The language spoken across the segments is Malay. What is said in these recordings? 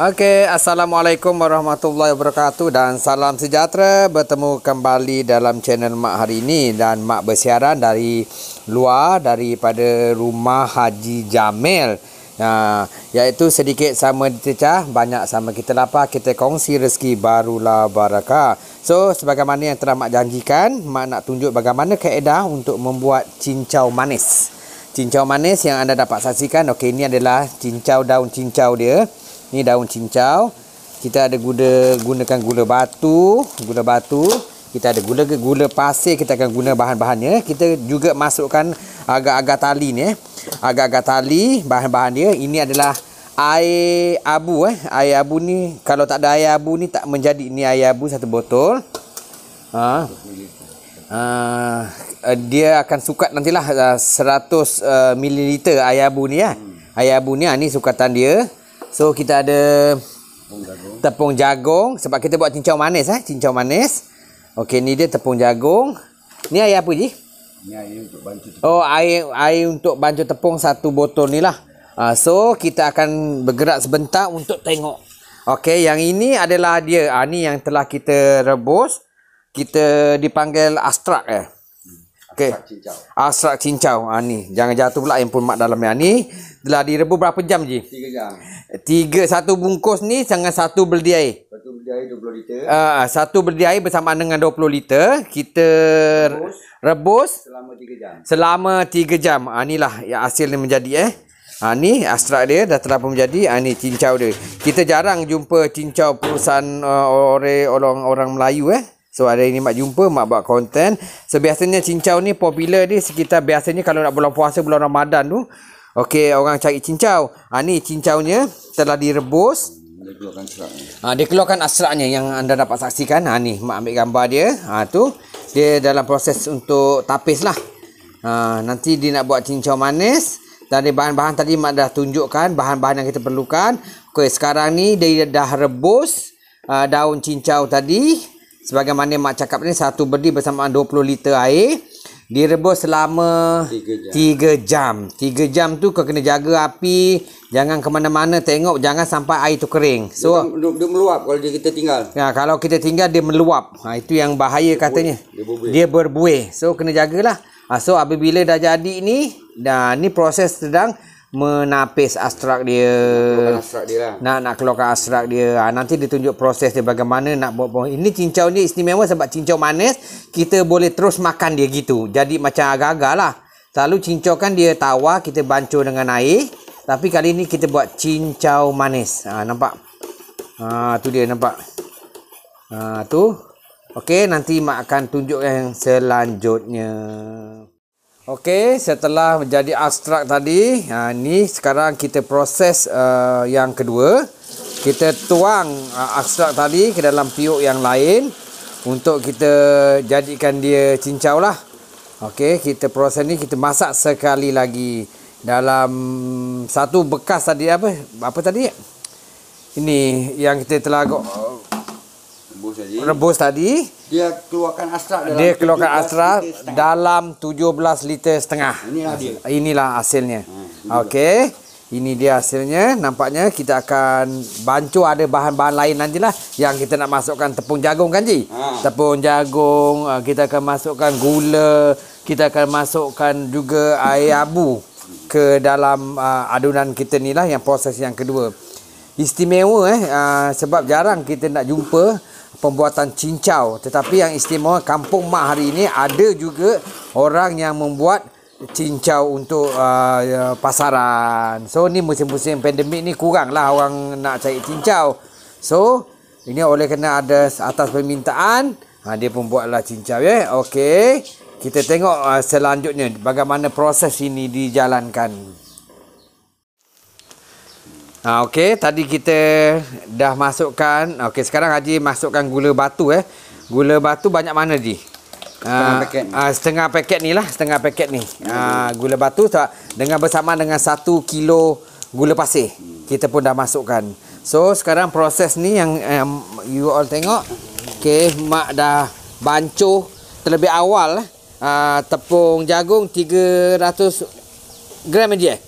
Okey, Assalamualaikum warahmatullahi wabarakatuh dan salam sejahtera. Bertemu kembali dalam channel Mak hari ini, dan Mak bersiaran dari luar daripada rumah Haji Jamil. Iaitu sedikit sama ditecah, banyak sama kita lapar, kita kongsi rezeki barulah barakah. So, sebagaimana yang telah Mak janjikan, Mak nak tunjuk bagaimana kaedah untuk membuat cincau manis. Cincau manis yang anda dapat saksikan. Okey, ini adalah cincau, daun cincau dia. Ni daun cincau. Kita ada gunakan gula batu. Kita ada gula pasir, kita akan guna bahan-bahannya. Kita juga masukkan agak-agak tali ni. Agak-agak tali bahan-bahan dia. Ini adalah air abu Air abu ni, kalau tak ada air abu ni tak menjadi. Ini air abu 1 botol. Dia akan sukat nantilah 100 ml air abu ni ya. Air abu ni, ni sukatan dia. So kita ada tepung jagung sebab kita buat cincau manis cincau manis. Okey, ni dia tepung jagung. Ni air apa je? Ni air untuk bancuh tepung. Oh, air untuk bancuh tepung 1 botol ni lah. So kita akan bergerak sebentar untuk tengok. Okey, yang ini adalah dia. Ni yang telah kita rebus. Kita dipanggil astrak Okey. Astrak cincau. Ni jangan jatuh pula handphone Mak dalam ni. Telah direbus berapa jam je? 3 jam. 1 bungkus ni dengan 1 beldi air. 1 beldi air 20 liter. 1 beldi air bersamaan dengan 20 liter. Kita rebus selama 3 jam. Selama 3 jam. Inilah yang hasilnya menjadi ni astrak dia dah telah pun menjadi. Ni cincau dia. Kita jarang jumpa cincau perusahaan orang Melayu So hari ini Mak jumpa, Mak buat konten. So biasanya cincau ni popular dia sekitar, biasanya kalau nak bulan puasa, bulan Ramadan tu. Okey, orang cari cincau. Ni cincaunya telah direbus. Dia keluarkan astraknya. Dia keluarkan astraknya yang anda dapat saksikan. Ni Mak ambil gambar dia. Tu dia dalam proses untuk tapis lah. Nanti dia nak buat cincau manis. Dari bahan-bahan tadi Mak dah tunjukkan bahan-bahan yang kita perlukan. Okey, sekarang ni dia dah rebus daun cincau tadi. Sebagaimana Mak cakap ni, 1 beldi bersamaan 20 liter air. Direbus selama 3 jam. 3 jam tu kau kena jaga api. Jangan ke mana-mana, tengok jangan sampai air tu kering. So dia meluap kalau kita tinggal. Kalau kita tinggal dia meluap. Itu yang bahaya katanya. Dia berbuih. So kena jagalah. So apabila dah jadi ni, ni proses sedang menapis astrak dia. Nak keluarkan astrak dia. Nanti ditunjuk proses dia bagaimana nak buat. Ini cincau ni istimewa sebab cincau manis kita boleh terus makan dia gitu. Jadi macam agak-agak lah. Selalu cincau kan dia tawar, kita bancuh dengan air. Tapi kali ni kita buat cincau manis. Nampak? Tu dia, nampak? Tu. Okey, nanti Mak akan tunjuk yang selanjutnya. Okey, setelah menjadi ekstrak tadi, ni sekarang kita proses yang kedua. Kita tuang ekstrak tadi ke dalam piuk yang lain untuk kita jadikan dia cincau lah. Okey, kita proses ni, kita masak sekali lagi dalam satu bekas tadi apa tadi? Ini yang kita telah rebus tadi. Dia keluarkan astrak dalam 17 liter setengah. Inilah hasilnya. Okey. Ini dia hasilnya. Nampaknya kita akan bancuh, ada bahan-bahan lain nantilah yang kita nak masukkan. Tepung jagung kan Ji? Tepung jagung, kita akan masukkan gula, kita akan masukkan juga air abu ke dalam adunan kita ni lah, yang proses yang kedua. Istimewa sebab jarang kita nak jumpa pembuatan cincau. Tetapi yang istimewa kampung Mak hari ini ada juga orang yang membuat cincau untuk pasaran. So ni musim-musim pandemik ni kurang lah orang nak cari cincau. So ini oleh kerana ada atas permintaan, dia pun buatlah cincau Okey, kita tengok selanjutnya bagaimana proses ini dijalankan. Okey, tadi kita dah masukkan. Okey, sekarang Haji masukkan gula batu Gula batu banyak mana Ji? Setengah paket ni lah, setengah paket ni. Gula batu dengan bersama dengan 1 kilo gula pasir. Kita pun dah masukkan. So sekarang proses ni yang you all tengok. Okey, Mak dah bancuh terlebih awal tepung jagung 300 gram je.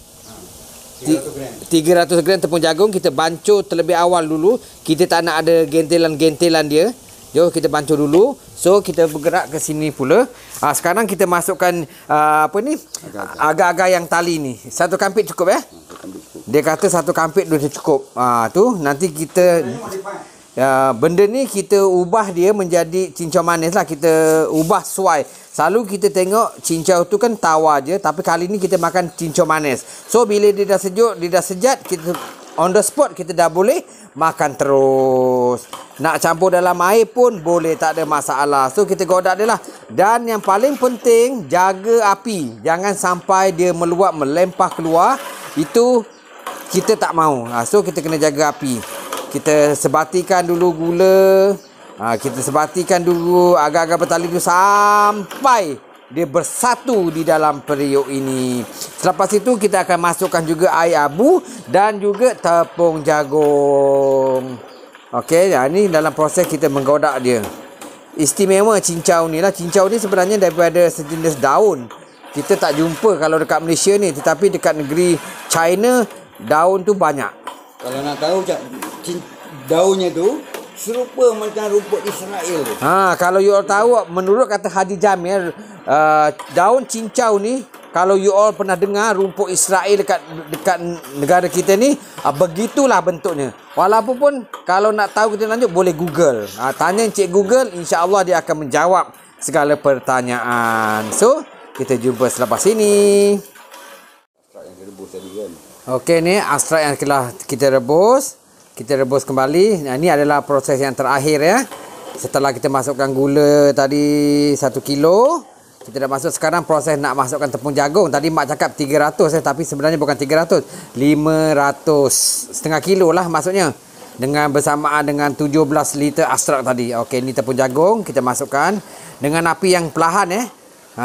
300 gram tepung jagung kita bancuh terlebih awal dulu. Kita tak nak ada gentelan-gentelan dia. Jom kita bancuh dulu. So kita bergerak ke sini pula. Sekarang kita masukkan agak-agak yang tali ni. Satu kampit cukup ya? Dia kata satu kampit dah cukup. Tu nanti kita benda ni kita ubah dia menjadi cincau manis lah. Kita ubah suai. Selalu kita tengok cincau tu kan tawar je, tapi kali ni kita makan cincau manis. So bila dia dah sejuk, dia dah sejat, kita on the spot kita dah boleh makan terus. Nak campur dalam air pun boleh, tak ada masalah. So kita godak dia lah. Dan yang paling penting, jaga api. Jangan sampai dia meluap, melempah keluar. Itu kita tak mahu. So kita kena jaga api. Kita sebatikan dulu gula. Kita sebatikan dulu agak-agak bertali dulu sampai dia bersatu di dalam periuk ini. Selepas itu kita akan masukkan juga air abu dan juga tepung jagung. Okey, ini dalam proses kita menggodak dia. Istimewa cincau ni lah. Cincau ni sebenarnya daripada sejenis daun. Kita tak jumpa kalau dekat Malaysia ni, tetapi dekat negeri China daun tu banyak. Kalau nak tahu daunnya tu serupa macam rumput Israel tu. Kalau you all tahu, menurut kata Haji Jamil, daun cincau ni, kalau you all pernah dengar rumput Israel dekat negara kita ni, begitulah bentuknya. Walaupun pun kalau nak tahu kita lanjut boleh Google. Tanya Encik Google, insya-Allah dia akan menjawab segala pertanyaan. So, kita jumpa selepas ini. Astrak yang direbus tadi kan. Okey, ni astrak yang telah kita rebus. Kita rebus kembali. Ini adalah proses yang terakhir ya. Setelah kita masukkan gula tadi 1 kilo, kita dah masuk sekarang proses nak masukkan tepung jagung. Tadi mak cakap 300 tapi sebenarnya bukan 300. 500. Setengah kilo lah maksudnya. Dengan bersamaan dengan 17 liter astrak tadi. Okey, ini tepung jagung kita masukkan dengan api yang perlahan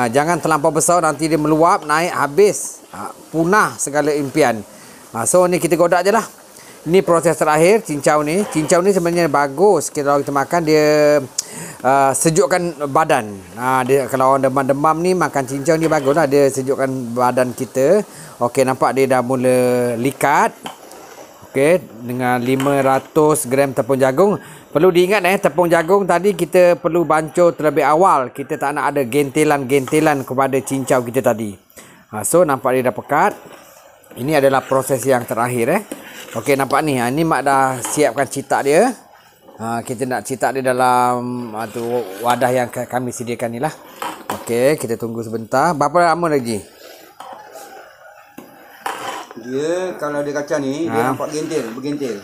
jangan terlampau besar, nanti dia meluap, naik, habis. Punah segala impian. So ni kita godak je lah. Ini proses terakhir cincau ni. Cincau ni sebenarnya bagus kalau kita makan, dia sejukkan badan. Dia, kalau orang demam-demam ni makan cincau ni bagus lah, dia sejukkan badan kita. Okey, nampak dia dah mula likat. Okey, dengan 500 gram tepung jagung. Perlu diingat tepung jagung tadi kita perlu bancuh terlebih awal. Kita tak nak ada gentelan-gentelan kepada cincau kita tadi. So nampak dia dah pekat. Ini adalah proses yang terakhir Okey, nampak ni. Ni mak dah siapkan citak dia. Kita nak citak dia dalam wadah yang kami sediakan ni lah. Okey, kita tunggu sebentar. Berapa lama lagi? Dia kalau dia kacang ni, dia nampak bergentil.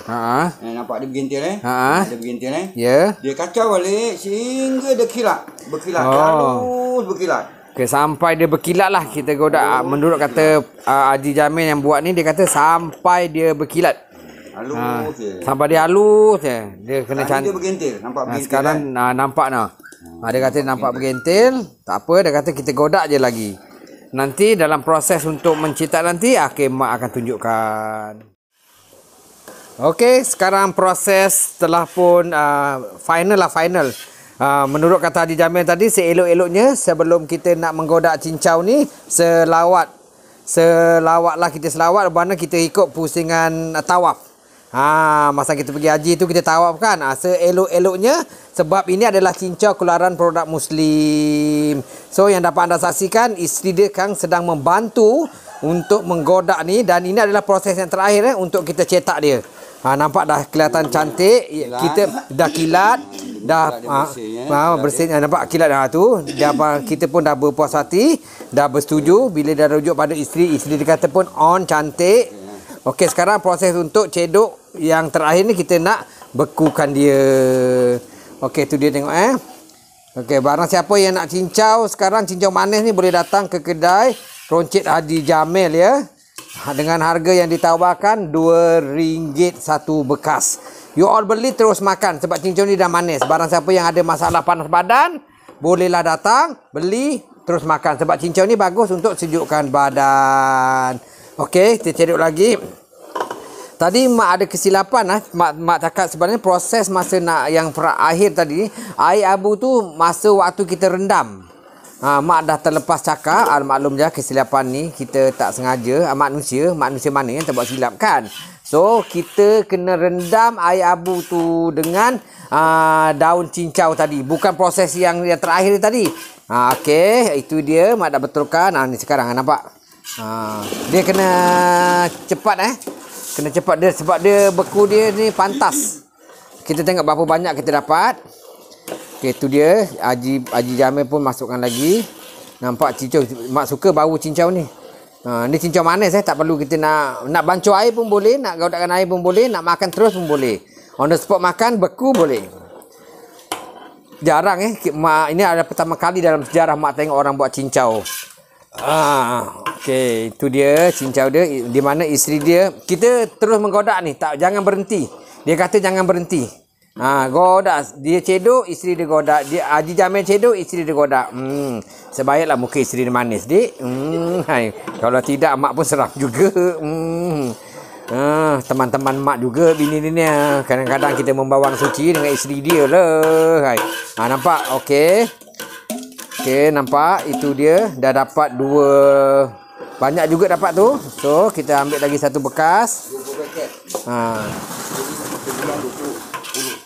Nampak dia bergentil Dia bergentil Ya. Dia kacau balik sehingga dia berkilat. Halus berkilat. Okay, sampai dia berkilat lah kita godak. Menurut kata Haji Jamil yang buat ni, dia kata sampai dia berkilat. Halus sampai dia halus dia kena cantik. Dia bergentil, nampak bergentil. Sekarang nampak dia kata nampak bergentil. Tak apa, dia kata kita godak je lagi. Nanti dalam proses untuk mencetak nanti, mak akan tunjukkan. Okey, sekarang proses telah pun final. Menurut kata Haji Jamil tadi, seelok-eloknya sebelum kita nak menggodak cincau ni, selawatlah kita selawat, mana kita ikut pusingan tawaf. Masa kita pergi haji tu kita tawaf kan. Seelok-eloknya, sebab ini adalah cincau keluaran produk Muslim. So yang dapat anda saksikan, isteri dia Kang sedang membantu untuk menggodak ni, dan ini adalah proses yang terakhir untuk kita cetak dia. Nampak dah kelihatan cantik. Kita dah kilat, dah bersih. Nampak kilat tu. Kita pun dah berpuas hati, dah bersetuju. Bila dah rujuk pada isteri dia kata pun cantik. Okey, sekarang proses untuk cedok yang terakhir ni kita nak bekukan dia. Okey, tu dia tengok Okey, barang siapa yang nak cincau sekarang, cincau manis ni boleh datang ke kedai Roncit Haji Jamil ya. Dengan harga yang ditawarkan RM2 satu bekas. You all beli terus makan sebab cincau ni dah manis. Barang siapa yang ada masalah panas badan, bolehlah datang beli terus makan sebab cincau ni bagus untuk sejukkan badan. Okey, kita cedok lagi. Tadi mak ada kesilapan mak cakap sebenarnya proses masa nak yang akhir tadi, air abu tu masa waktu kita rendam. Mak dah terlepas cakap, maklum je kesilapan ni kita tak sengaja, manusia mana yang terbuat silap kan. So kita kena rendam air abu tu dengan daun cincau tadi, bukan proses yang terakhir tadi. Okey, itu dia mak dah betulkan. Ni sekarang nampak. Dia kena cepat kena cepat dia sebab dia beku dia ni pantas. Kita tengok berapa banyak kita dapat. Okey, tu dia. Haji Jamil pun masukkan lagi. Nampak cincau. Mak suka bau cincau ni. Ni cincau manis tak perlu kita nak bancuh air pun boleh, nak godakkan air pun boleh, nak makan terus pun boleh. On the spot makan, beku boleh. Jarang mak ini adalah pertama kali dalam sejarah mak tengok orang buat cincau. Okey, itu dia cincau dia di mana isteri dia. Kita terus menggodak ni, jangan berhenti. Dia kata jangan berhenti. Godak, dia cedok, isteri dia godak. Dia Haji Jamil cedok, isteri dia godak. Sebaiklah muka isteri dia manis, dik. Kalau tidak mak pun seram juga. Teman-teman mak juga bini ni. Kadang-kadang kita membawang suci dengan isteri dia lah. Nampak? Okey. Okey, nampak? Itu dia. Dah dapat 2. Banyak juga dapat tu. So, kita ambil lagi satu bekas. 20 paket.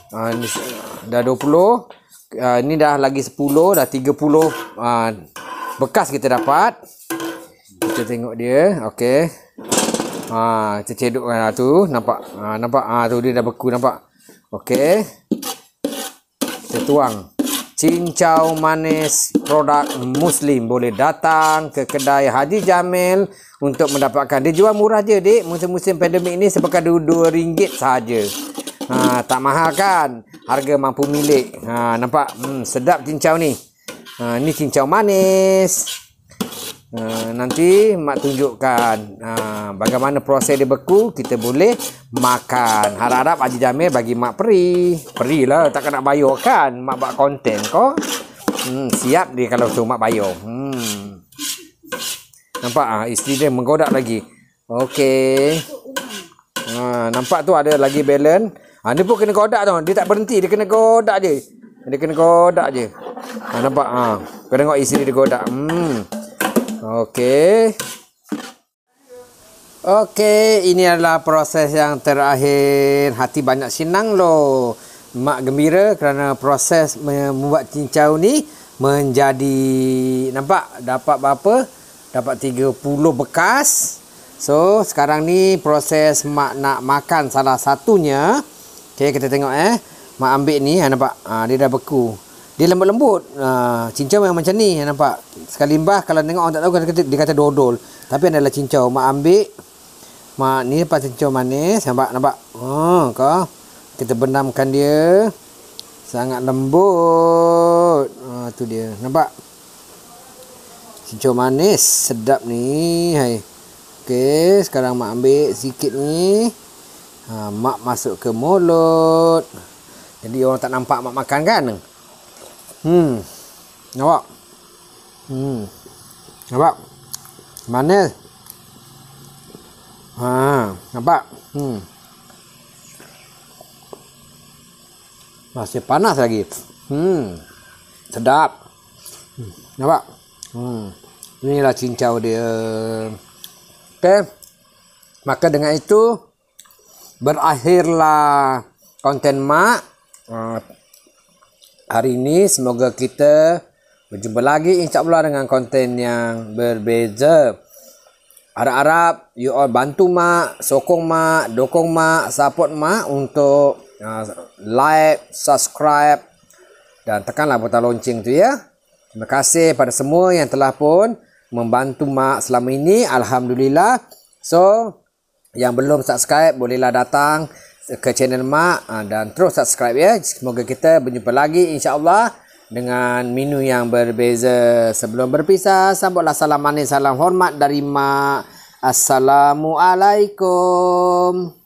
Ni dah 20. Ni dah lagi 10, dah 30 bekas kita dapat. Kita tengok dia. Okey. Kita cedokkan tu, nampak. Nampak tu dia dah beku, nampak. Okey. Kita tuang. Cincau manis produk Muslim. Boleh datang ke kedai Haji Jamil untuk mendapatkan. Dia jual murah je, dik. Musim-musim pandemik ni sepekan RM2 sahaja. Tak mahal kan? Harga mampu milik. Nampak? Sedap cincau ni. Ni cincau manis. Nanti mak tunjukkan bagaimana proses dia beku. Kita boleh makan. Harap-harap Haji Jamil bagi mak peri. Peri lah, takkan nak bayar kan? Mak buat konten kau. Siap dia kalau tu mak bayar. Nampak? Isteri dia menggodak lagi. Okey. Nampak tu ada lagi balance. Dia pun kena godak tu. Dia tak berhenti. Dia kena godak je. Nampak? Kau tengok isteri dia godak. Okey. Ini adalah proses yang terakhir. Hati banyak senang loh. Mak gembira kerana proses membuat cincau ni menjadi, nampak? Dapat berapa? Dapat 30 bekas. So, sekarang ni proses mak nak makan salah satunya. Okey, kita tengok mak ambil ni, nampak? Dia dah beku. Dia lembut-lembut. Cincau memang macam ni, nampak? Sekali limbah kalau tengok orang tak tahu dia kata dodol. Tapi adalah cincau. Mak ambil. Mak ni lepas cincau manis, nampak? Kau. Kita benamkan dia. Sangat lembut. Tu dia. Nampak? Cincau manis sedap ni. Okey, sekarang mak ambil sikit ni. Mak masuk ke mulut. Jadi orang tak nampak mak makan kan? Nampak? Nampak? Manis. Nampak? Masih panas lagi. Sedap. Nampak? Inilah cincau dia. Okey. Maka dengan itu berakhirlah konten mak hari ini. Semoga kita berjumpa lagi insya-Allah dengan konten yang berbeza. Harap-harap you all bantu mak, sokong mak, dokong mak, support mak untuk like, subscribe dan tekanlah butang lonceng tu ya. Terima kasih pada semua yang telah pun membantu mak selama ini. Alhamdulillah. So, yang belum subscribe bolehlah datang ke channel mak dan terus subscribe ya. Semoga kita berjumpa lagi insya-Allah dengan menu yang berbeza. Sebelum berpisah, sambutlah salam manis, salam hormat dari mak. Assalamualaikum.